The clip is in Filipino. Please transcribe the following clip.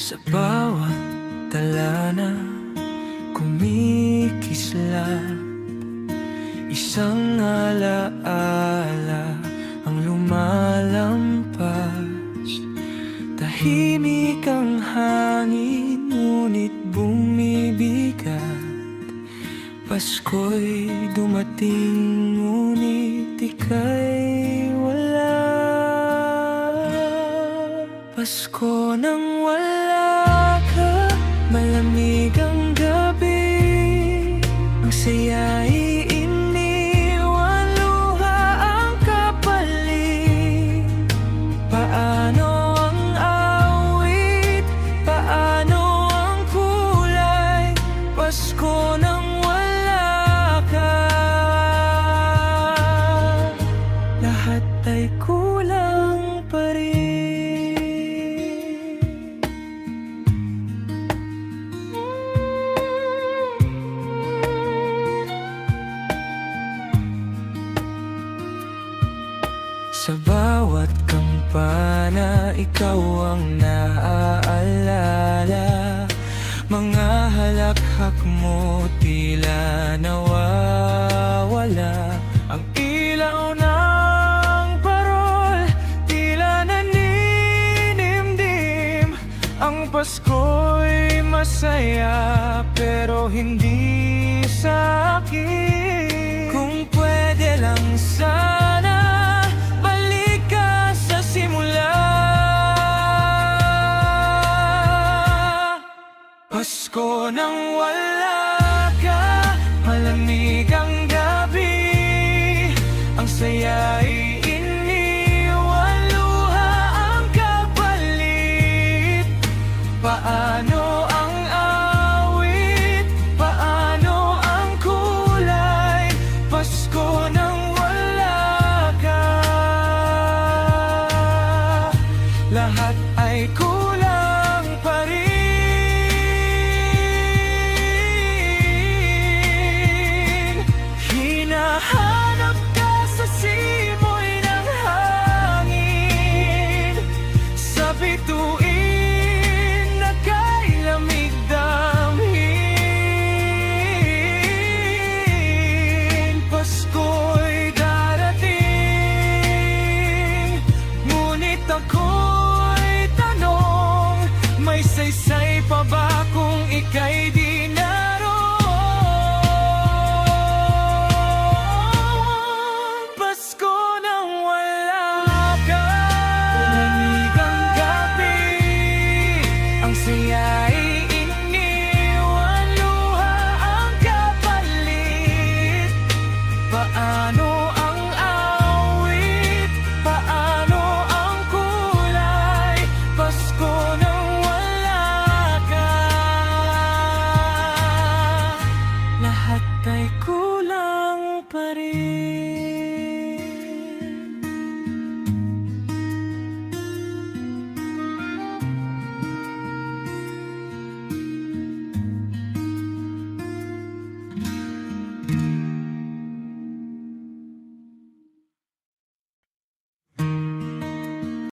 Sa bawat tala na kumikislap, isang alaala ang lumalampas. Tahimik ang hangin, ngunit bumibigat. Pasko'y dumating, ngunit ika'y wala. Pasko nang wala ka, malamig ang gabi. Ang saya'y iniwan, luha ang kapalit. Paano ang awit, paano ang kulay? Pasko nang wala ka, lahat ay kulang pa rin. Sa bawat kampana, ikaw ang naaalala. Mga halakhak mo tila nawawala. Ang ilaw ng parol tila naninimdim. Ang Pasko'y masaya pero hindi sa akin. Kung pwede lang sana Pasko nang wala ka, malamig ang gabi. Ang saya'y iniwan, luha ang kapalit. Paano ang awit, paano ang kulay? Pasko nang wala ka, lahat ay kulang pa rin. Hinahanap ka sa simoy ng hangin, sa bituin na kay lamig damhin. Pasko'y darating, ngunit ako'y tanong, may saysay pa ba kung ika'y di naroon? Ang saya'y